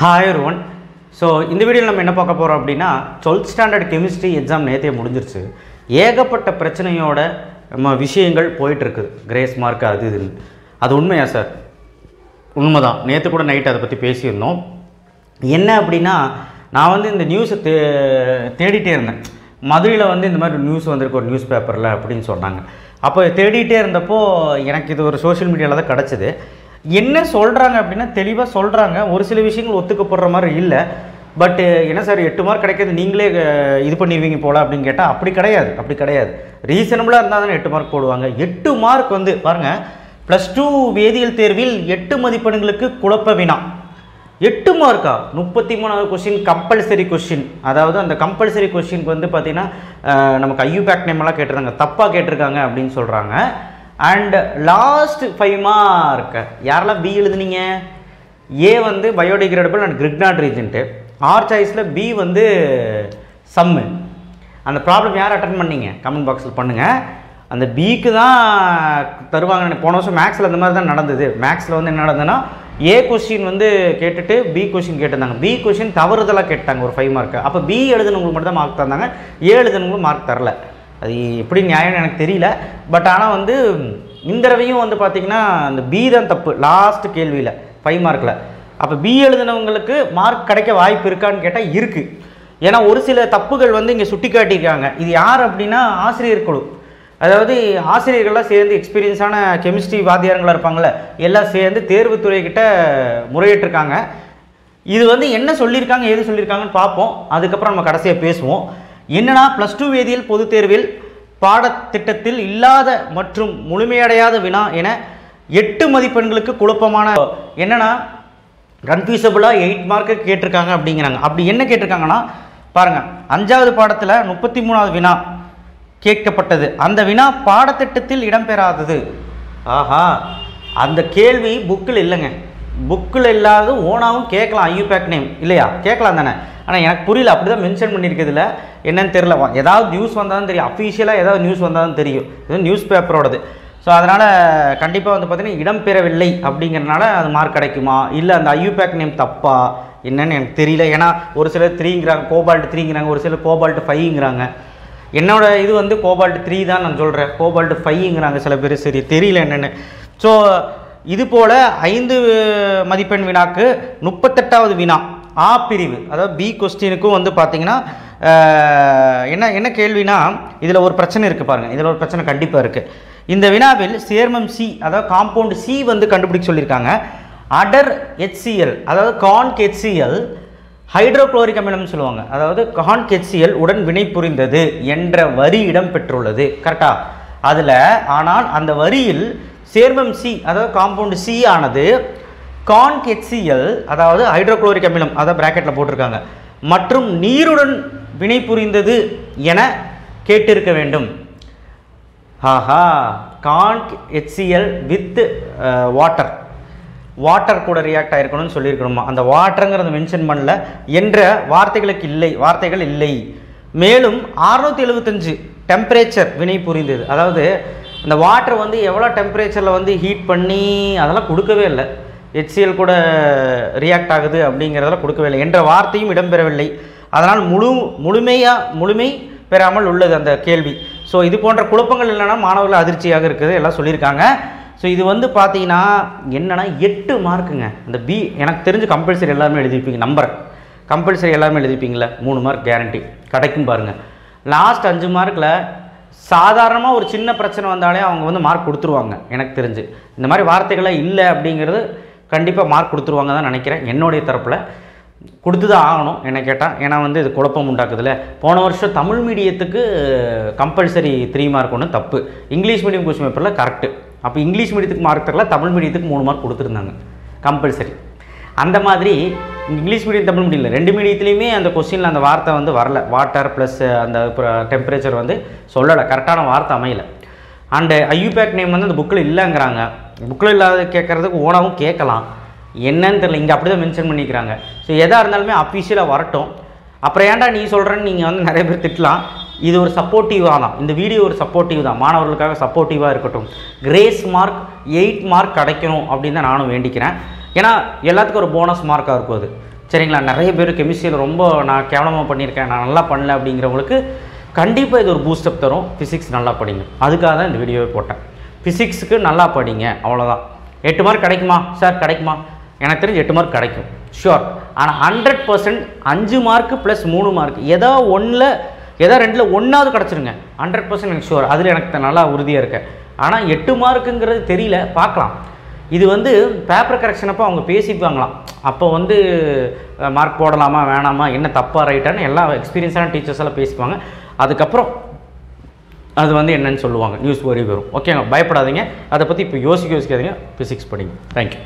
Hi everyone. So இந்த வீடியோவில் நம்ம என்ன பார்க்க போகிறோம் அப்படின்னா 12th ஸ்டாண்டர்ட் கெமிஸ்ட்ரி எக்ஸாம் நேற்றே முடிஞ்சிருச்சு. ஏகப்பட்ட பிரச்சனையோட நம்ம விஷயங்கள் போயிட்டுருக்குது. கிரேஸ் மார்க் அது இதுன்னு. அது உண்மையா சார்? உண்மைதான். நேற்று கூட நைட் அதை பற்றி பேசியிருந்தோம். என்ன அப்படின்னா நான் வந்து இந்த நியூஸை தேடிட்டே இருந்தேன். மதுரையில் வந்து இந்த மாதிரி நியூஸ் வந்திருக்கு ஒரு நியூஸ் பேப்பரில் அப்படின்னு சொன்னாங்க. அப்போ தேடிகிட்டே இருந்தப்போ எனக்கு இது ஒரு சோஷியல் மீடியாவில் தான் கிடச்சிது. என்ன சொல்கிறாங்க அப்படின்னா தெளிவாக சொல்கிறாங்க. ஒரு சில விஷயங்கள் ஒத்துக்கப்படுற மாதிரி இல்லை. பட்டு என்ன சார் 8 மார்க் கிடைக்கிறது நீங்களே இது பண்ணிடுவீங்க போல் அப்படின்னு கேட்டால் அப்படி கிடையாது. ரீசனபுளாக இருந்தால் தானே 8 மார்க் போடுவாங்க. 8 மார்க் வந்து பாருங்கள், +2 வேதியியல் தேர்வில் 8 மதிப்பெண்களுக்கு குழப்ப வினா. 8 மார்க்கா? 33வது கொஸ்டின் கம்பல்சரி கொஸ்டின். அதாவது அந்த கம்பல்சரி கொஸ்டினுக்கு வந்து பார்த்திங்கன்னா நமக்கு ஐயூபேக் நேமெல்லாம் கேட்டிருக்காங்க, தப்பாக கேட்டிருக்காங்க அப்படின்னு சொல்கிறாங்க. அண்ட் லாஸ்ட் 5 மார்க் யாரெல்லாம் பி எழுதுனீங்க? ஏ வந்து biodegradable and Grignard reagent. Or சாய்ஸில் பி வந்து சம்மு. அந்த ப்ராப்ளம் யார் அட்டன் பண்ணீங்க? கமெண்ட் பாக்ஸில் பண்ணுங்கள். அந்த பிக்கு தான் தருவாங்க. போன வருஷம் மேக்ஸில் அந்த மாதிரி தான் நடந்தது. மேக்ஸில் வந்து என்ன நடந்ததுன்னா ஏ கொஸ்டின் வந்து கேட்டுட்டு பி கொஸ்டின் கேட்டிருந்தாங்க. பி கொஸ்டின் தவறுதலாக கேட்டாங்க ஒரு 5 மார்க்கு. அப்போ பி எழுதுனவங்களுக்கு மட்டும் தான் மார்க் தந்தாங்க, ஏ எழுதுனவங்களும் மார்க் தரல. அது எப்படி நியாயம்னு எனக்கு தெரியல. பட் ஆனால் வந்து இந்த தடவையும் வந்து பார்த்திங்கன்னா அந்த பி தான் தப்பு லாஸ்ட் கேள்வியில் 5 மார்க்கில். அப்போ பி எழுதினவங்களுக்கு மார்க் கிடைக்க வாய்ப்பு இருக்கான்னு கேட்டால் இருக்குது. ஏன்னா ஒரு சில தப்புகள் வந்து இங்கே சுட்டி காட்டியிருக்காங்க. இது யார் அப்படின்னா ஆசிரியர் குழு. அதாவது ஆசிரியர்கள்லாம் சேர்ந்து எக்ஸ்பீரியன்ஸான கெமிஸ்ட்ரி வாத்தியாரங்களாக இருப்பாங்களே, எல்லாம் சேர்ந்து தேர்வுத்துறைக்கிட்ட முறையிட்டிருக்காங்க. இது வந்து என்ன சொல்லியிருக்காங்க ஏது சொல்லியிருக்காங்கன்னு பார்ப்போம். அதுக்கப்புறம் நம்ம கடைசியாக பேசுவோம். என்னன்னா +2 வேதியியல் பொதுத் தேர்வில் பாடத்திட்டத்தில் இல்லாத மற்றும் முழுமையடையாத வினா என 8 மதிப்பெண்களுக்கு குழப்பமான என்னன்னா கன்ஃபியூசபிளாக 8 மார்க்கு கேட்டிருக்காங்க அப்படிங்கிறாங்க. அப்படி என்ன கேட்டிருக்காங்கன்னா பாருங்கள், 5வது பாடத்தில் 33வது வினா கேட்கப்பட்டது. அந்த வினா பாடத்திட்டத்தில் இடம்பெறாதது. ஆஹா, அந்த கேள்வி புக்கில் இல்லைங்க. புக்கில் இல்லாத ஓனாவும் கேட்கலாம். ஐயூபேக் நேம் இல்லையா? கேட்கலாம் தானே. ஆனால் எனக்கு புரியல, அப்படி தான் மென்ஷன் பண்ணியிருக்கிறதுல என்னன்னு தெரில. ஏதாவது நியூஸ் வந்தாலும் தெரியும், அஃபீஷியலாக ஏதாவது நியூஸ் வந்தாலும் தெரியும். இது நியூஸ் பேப்பரோடது. ஸோ அதனால் கண்டிப்பாக வந்து பார்த்திங்கன்னா இடம்பெறவில்லை அப்படிங்கிறனால அது மார்க் கிடைக்குமா, இல்லை அந்த ஐயூபேக் நேம் தப்பா என்னன்னு எனக்கு தெரியல. ஏன்னா ஒரு சிலர் 3ங்கிறாங்க, கோபால்ட் 3ங்கிறாங்க, ஒரு சிலர் கோபால்ட் 5ங்கிறாங்க. என்னோட இது வந்து கோபால்ட் 3 தான் நான் சொல்கிறேன், கோபால்ட் 5ங்கிறாங்க சில பேர். சரி, தெரியல என்னென்னு. ஸோ இது போல் 5 மதிப்பெண் வினாக்கு 38வது வினா ஆ பிரிவு, அதாவது பி கொஸ்டினுக்கும் வந்து பார்த்திங்கன்னா என்ன கேள்வினா இதில் ஒரு பிரச்சனை இருக்குது பாருங்கள். இதில் ஒரு பிரச்சனை கண்டிப்பாக இருக்குது. இந்த வினாவில் சேர்மம் சி, அதாவது காம்பவுண்ட் சி வந்து கண்டுபிடிக்க சொல்லியிருக்காங்க. அடர் HCl, அதாவது கான்க் HCl ஹைட்ரோக்ளோரிக் அமிலம்னு சொல்லுவாங்க. அதாவது கான்க் HCl உடன் வினை புரிந்தது என்ற வரி இடம் பெற்றுள்ளது. கரெக்டா? அதில் ஆனால் அந்த வரியில் சேர்மம் சி, அதாவது காம்பவுண்ட் சி ஆனது கான்க் HCl, அதாவது ஹைட்ரோக்ளோரிக் அமிலம், அதாவது பிராக்கெட்டில் போட்டிருக்காங்க, மற்றும் நீருடன் வினை புரிந்தது என கேட்டிருக்க வேண்டும். ஆஹா, கான்க் HCl வித் வாட்டர் கூட ரியாக்ட் ஆகிருக்கணும்னு சொல்லியிருக்கணுமா? அந்த வாட்டருங்கிறத மென்ஷன் பண்ணல என்ற வார்த்தைகள் இல்லை. மேலும் 675 டெம்பரேச்சர் வினை புரிந்தது. அதாவது இந்த வாட்டர் வந்து எவ்வளோ டெம்பரேச்சரில் வந்து ஹீட் பண்ணி அதெல்லாம் கொடுக்கவே இல்லை. HCl கூட ரியாக்ட் ஆகுது அப்படிங்கிறதெல்லாம் கொடுக்கவே இல்லை என்ற வார்த்தையும் இடம்பெறவில்லை. அதனால் முழுமை பெறாமல் உள்ளது அந்த கேள்வி. ஸோ இது போன்ற குழப்பங்கள் இல்லைன்னா மாணவர்கள் அதிர்ச்சியாக இருக்குது எல்லாம் சொல்லியிருக்காங்க. ஸோ இது வந்து பார்த்தீங்கன்னா என்னென்னா 8 மார்க்குங்க. அந்த பி எனக்கு தெரிஞ்சு கம்பல்சரி எல்லாருமே எழுதிப்பீங்க. நம்பர் கம்பல்சரி எல்லாருமே எழுதிப்பீங்களே, 3 மார்க் கேரண்டி கிடைக்கும் பாருங்கள். லாஸ்ட் 5 மார்க்கில் சாதாரணமாக ஒரு சின்ன பிரச்சனை வந்தாலே அவங்க வந்து மார்க் கொடுத்துருவாங்க. எனக்கு தெரிஞ்சு இந்த மாதிரி வார்த்தைகளே இல்லை அப்படிங்கிறது கண்டிப்பாக மார்க் கொடுத்துருவாங்க தான் நினைக்கிறேன். என்னுடைய தரப்பில் கொடுத்து தான் ஆகணும் என்ன கேட்டால். ஏன்னா வந்து இது குழப்பம் உண்டாக்குதுல. போன வருஷம் தமிழ் மீடியத்துக்கு கம்பல்சரி 3 மார்க் ஒன்று தப்பு, இங்கிலீஷ் மீடியம் கொஸ்டின் பேப்பரில் கரெக்டு. அப்போ இங்கிலீஷ் மீடியத்துக்கு மார்க் தரல, தமிழ் மீடியத்துக்கு 3 மார்க் கொடுத்துருந்தாங்க கம்பல்சரி. அந்த மாதிரி இங்கிலீஷ் மீடியம் தமிழ் மீடியம் 2 மீடியத்துலேயுமே அந்த கொஸ்டினில் அந்த வார்த்தை வந்து வரல. வாட்டர் ப்ளஸ் அந்த டெம்பரேச்சர் வந்து சொல்லலை, கரெக்டான வார்த்தை அமையலை. அண்டு ஐயூபேக் நேம் வந்து அந்த புக்கில் இல்லைங்கிறாங்க. புக்கில் இல்லாத கேட்குறதுக்கு ஓனாவும் கேட்கலாம், என்னன்னு தெரியல. இங்கே அப்படி தான் மென்ஷன் பண்ணிக்கிறாங்க. ஸோ எதாக இருந்தாலுமே அஃபீஷியலாக வரட்டும். அப்புறம் ஏன்டா நீ சொல்கிறேன்னு நீங்கள் வந்து நிறைய பேர் திட்டலாம். இது ஒரு சப்போர்ட்டிவாக தான், இந்த வீடியோ ஒரு சப்போர்ட்டிவ் தான், மாணவர்களுக்காக சப்போர்ட்டிவாக இருக்கட்டும். கிரேஸ் மார்க் 8 மார்க் கிடைக்கணும் அப்படின்னு தான் நானும் வேண்டிக்கிறேன். ஏன்னா எல்லாத்துக்கும் ஒரு போனஸ் மார்க்காக இருக்கும். அது சரிங்களா? நிறைய பேர் கெமிஸ்ட்ரியில் ரொம்ப நான் கேவலமாக பண்ணியிருக்கேன், நான் நல்லா பண்ணல அப்படிங்கிறவங்களுக்கு கண்டிப்பாக இது ஒரு பூஸ்டப் தரும். ஃபிசிக்ஸ் நல்லா படிங்க, அதுக்காக தான் இந்த வீடியோவை போட்டேன். ஃபிசிக்ஸுக்கு நல்லா படிங்க, அவ்வளோதான். 8 மார்க் கிடைக்குமா சார்? கிடைக்குமா? எனக்கு தெரிஞ்சு 8 மார்க் கிடைக்கும் ஷுர். ஆனால் 100% 5 மார்க்கு ப்ளஸ் 3 மார்க் ஏதோ ஒன்றில் ஏதோ 2ல் 1ஆவது கிடச்சிருங்க. 100% எனக்கு ஷுர், அதில் எனக்கு நல்லா உறுதியாக இருக்கேன். ஆனால் 8 மார்க்குங்கிறது தெரியல, பார்க்கலாம். இது வந்து பேப்பர் கரெக்ஷனப்போ அவங்க பேசிப்பாங்களாம், அப்போ வந்து மார்க் போடலாமா வேணாமா, என்ன தப்பாக ரைட்டான்னு எல்லா எக்ஸ்பீரியன்ஸான டீச்சர்ஸ் எல்லாம் பேசிப்பாங்க. அதுக்கப்புறம் அது வந்து என்னன்னு சொல்லுவாங்க, நியூஸ் வரி வரும். ஓகேங்க, பயப்படாதீங்க, அதை பற்றி இப்போ யோசிக்காதீங்க, ஃபிசிக்ஸ் படிங்க. தேங்க்யூ.